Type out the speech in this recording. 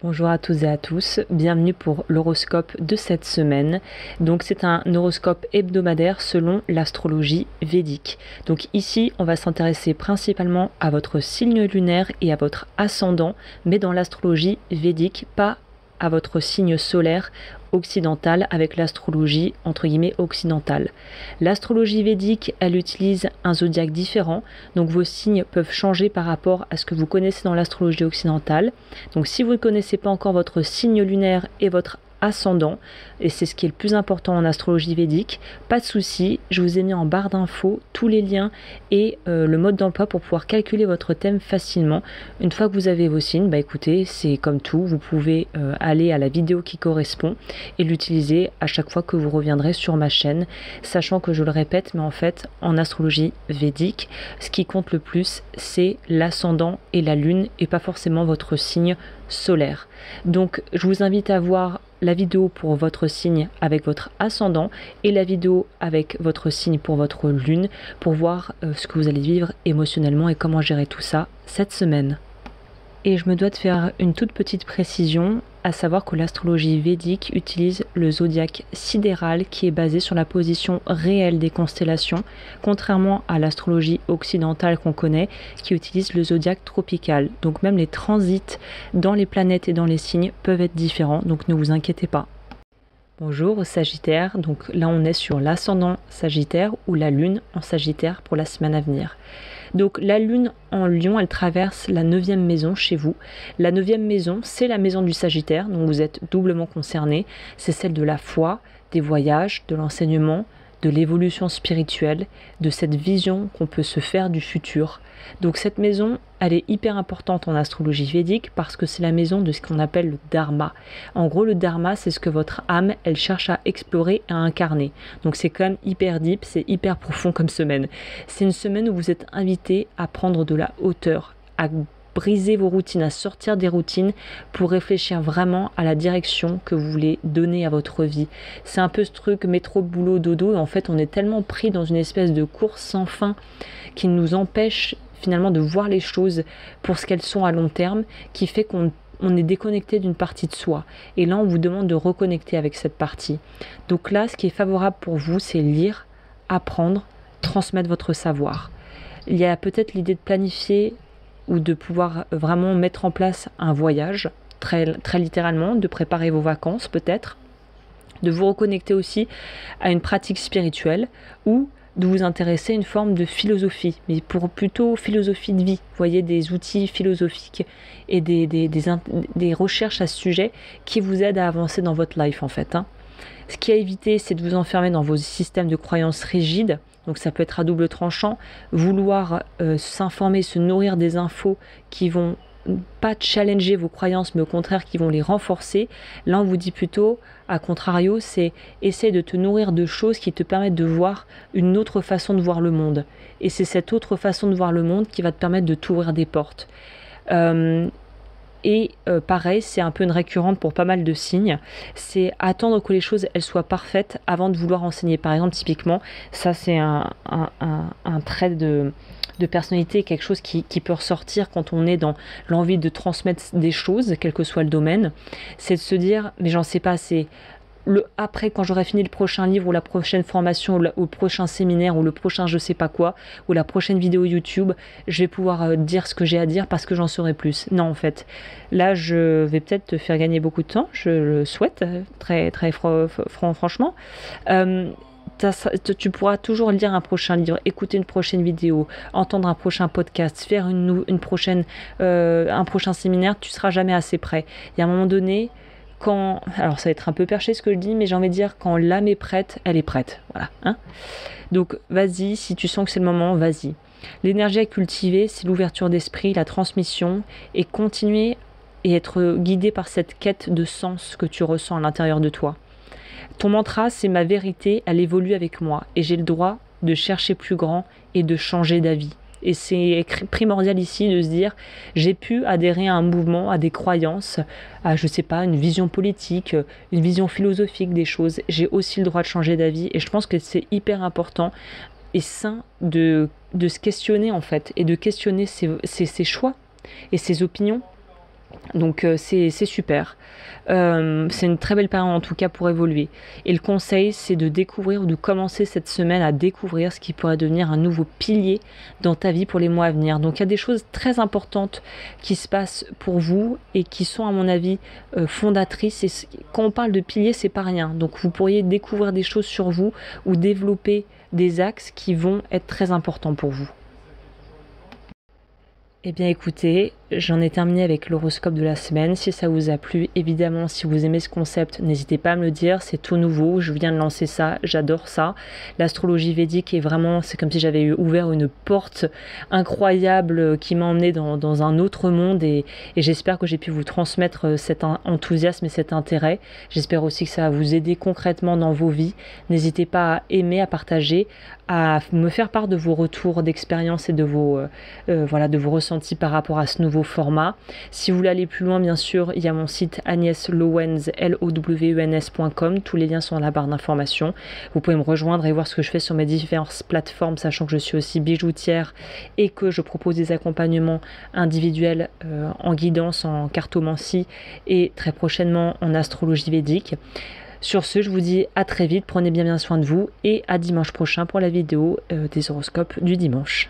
Bonjour à tous et à tous, bienvenue pour l'horoscope de cette semaine. Donc c'est un horoscope hebdomadaire selon l'astrologie védique. Donc ici on va s'intéresser principalement à votre signe lunaire et à votre ascendant, mais dans l'astrologie védique, pas à votre signe solaire occidental avec l'astrologie entre guillemets occidentale. L'astrologie védique, elle utilise un zodiaque différent, donc vos signes peuvent changer par rapport à ce que vous connaissez dans l'astrologie occidentale. Donc si vous ne connaissez pas encore votre signe lunaire et votre ascendant, et c'est ce qui est le plus important en astrologie védique, pas de souci, je vous ai mis en barre d'infos tous les liens et le mode d'emploi pour pouvoir calculer votre thème facilement. Une fois que vous avez vos signes, bah écoutez, c'est comme tout, vous pouvez aller à la vidéo qui correspond et l'utiliser à chaque fois que vous reviendrez sur ma chaîne, sachant que je le répète, mais en fait en astrologie védique, ce qui compte le plus c'est l'ascendant et la lune et pas forcément votre signe solaire. Donc je vous invite à voir la vidéo pour votre signe avec votre ascendant et la vidéo avec votre signe pour votre lune pour voir ce que vous allez vivre émotionnellement et comment gérer tout ça cette semaine. Et je me dois de faire une toute petite précision, à savoir que l'astrologie védique utilise le zodiaque sidéral qui est basé sur la position réelle des constellations, contrairement à l'astrologie occidentale qu'on connaît qui utilise le zodiaque tropical. Donc même les transits dans les planètes et dans les signes peuvent être différents, donc ne vous inquiétez pas. Bonjour Sagittaire, donc là on est sur l'ascendant Sagittaire ou la lune en Sagittaire pour la semaine à venir. Donc la lune en Lion, elle traverse la 9e maison chez vous. La 9e maison, c'est la maison du Sagittaire, donc vous êtes doublement concerné. C'est celle de la foi, des voyages, de l'enseignement, de l'évolution spirituelle, de cette vision qu'on peut se faire du futur. Donc cette maison, elle est hyper importante en astrologie védique parce que c'est la maison de ce qu'on appelle le dharma. En gros, le dharma, c'est ce que votre âme, elle cherche à explorer, à incarner. Donc c'est quand même hyper deep, c'est hyper profond comme semaine. C'est une semaine où vous êtes invité à prendre de la hauteur, à briser vos routines, à sortir des routines pour réfléchir vraiment à la direction que vous voulez donner à votre vie. C'est un peu ce truc métro, boulot, dodo. Et en fait, on est tellement pris dans une espèce de course sans fin qui nous empêche finalement de voir les choses pour ce qu'elles sont à long terme, qui fait qu'on est déconnecté d'une partie de soi. Et là, on vous demande de reconnecter avec cette partie. Donc là, ce qui est favorable pour vous, c'est lire, apprendre, transmettre votre savoir. Il y a peut-être l'idée de planifier ou de pouvoir vraiment mettre en place un voyage, très littéralement, de préparer vos vacances peut-être, de vous reconnecter aussi à une pratique spirituelle ou de vous intéresser à une forme de philosophie, mais pour plutôt philosophie de vie, vous voyez, des outils philosophiques et des recherches à ce sujet qui vous aident à avancer dans votre life en fait. Ce qui est à éviter, c'est de vous enfermer dans vos systèmes de croyances rigides. Donc ça peut être à double tranchant, vouloir s'informer, se nourrir des infos qui vont pas challenger vos croyances, mais au contraire qui vont les renforcer. Là, on vous dit plutôt, à contrario, c'est essayer de te nourrir de choses qui te permettent de voir une autre façon de voir le monde. Et c'est cette autre façon de voir le monde qui va te permettre de t'ouvrir des portes. Pareil, c'est un peu une récurrente pour pas mal de signes, c'est attendre que les choses elles soient parfaites avant de vouloir enseigner. Par exemple, typiquement, ça c'est un trait de personnalité, quelque chose qui peut ressortir quand on est dans l'envie de transmettre des choses, quel que soit le domaine, c'est de se dire, mais j'en sais pas assez. Après, quand j'aurai fini le prochain livre ou la prochaine formation ou le prochain séminaire ou le prochain je sais pas quoi ou la prochaine vidéo YouTube, je vais pouvoir dire ce que j'ai à dire parce que j'en saurai plus. Non, en fait, là je vais peut-être te faire gagner beaucoup de temps, je le souhaite très franchement. Tu pourras toujours lire un prochain livre, écouter une prochaine vidéo, entendre un prochain podcast, faire un prochain séminaire, tu seras jamais assez prêt. Il y a un moment donné, alors ça va être un peu perché ce que je dis, mais j'ai envie de dire quand l'âme est prête, elle est prête. Voilà. Donc vas-y, si tu sens que c'est le moment, vas-y. L'énergie à cultiver, c'est l'ouverture d'esprit, la transmission, et continuer et être guidé par cette quête de sens que tu ressens à l'intérieur de toi. Ton mantra, c'est ma vérité, elle évolue avec moi, et j'ai le droit de chercher plus grand et de changer d'avis. Et c'est primordial ici de se dire, j'ai pu adhérer à un mouvement, à des croyances, à, je sais pas, une vision politique, une vision philosophique des choses. J'ai aussi le droit de changer d'avis et je pense que c'est hyper important et sain de se questionner en fait et de questionner ses choix et ses opinions Donc c'est super. C'est une très belle période en tout cas pour évoluer. Et le conseil, c'est de découvrir ou de commencer cette semaine à découvrir ce qui pourrait devenir un nouveau pilier dans ta vie pour les mois à venir. Donc il y a des choses très importantes qui se passent pour vous et qui sont à mon avis fondatrices. Et quand on parle de piliers, c'est pas rien. Donc vous pourriez découvrir des choses sur vous ou développer des axes qui vont être très importants pour vous. Eh bien écoutez, j'en ai terminé avec l'horoscope de la semaine. Si ça vous a plu, évidemment, si vous aimez ce concept, n'hésitez pas à me le dire. C'est tout nouveau, je viens de lancer ça, j'adore ça. L'astrologie védique est vraiment, c'est comme si j'avais ouvert une porte incroyable qui m'a emmené dans un autre monde et j'espère que j'ai pu vous transmettre cet enthousiasme et cet intérêt. J'espère aussi que ça va vous aider concrètement dans vos vies. N'hésitez pas à aimer, à partager, à me faire part de vos retours d'expérience et de vos ressentis par rapport à ce nouveau format. Si vous voulez aller plus loin, bien sûr, il y a mon site agneslowens, lowens.com. Tous les liens sont dans la barre d'information. Vous pouvez me rejoindre et voir ce que je fais sur mes différentes plateformes, sachant que je suis aussi bijoutière et que je propose des accompagnements individuels en guidance, en cartomancie et très prochainement en astrologie védique. Sur ce, je vous dis à très vite, prenez bien soin de vous et à dimanche prochain pour la vidéo des horoscopes du dimanche.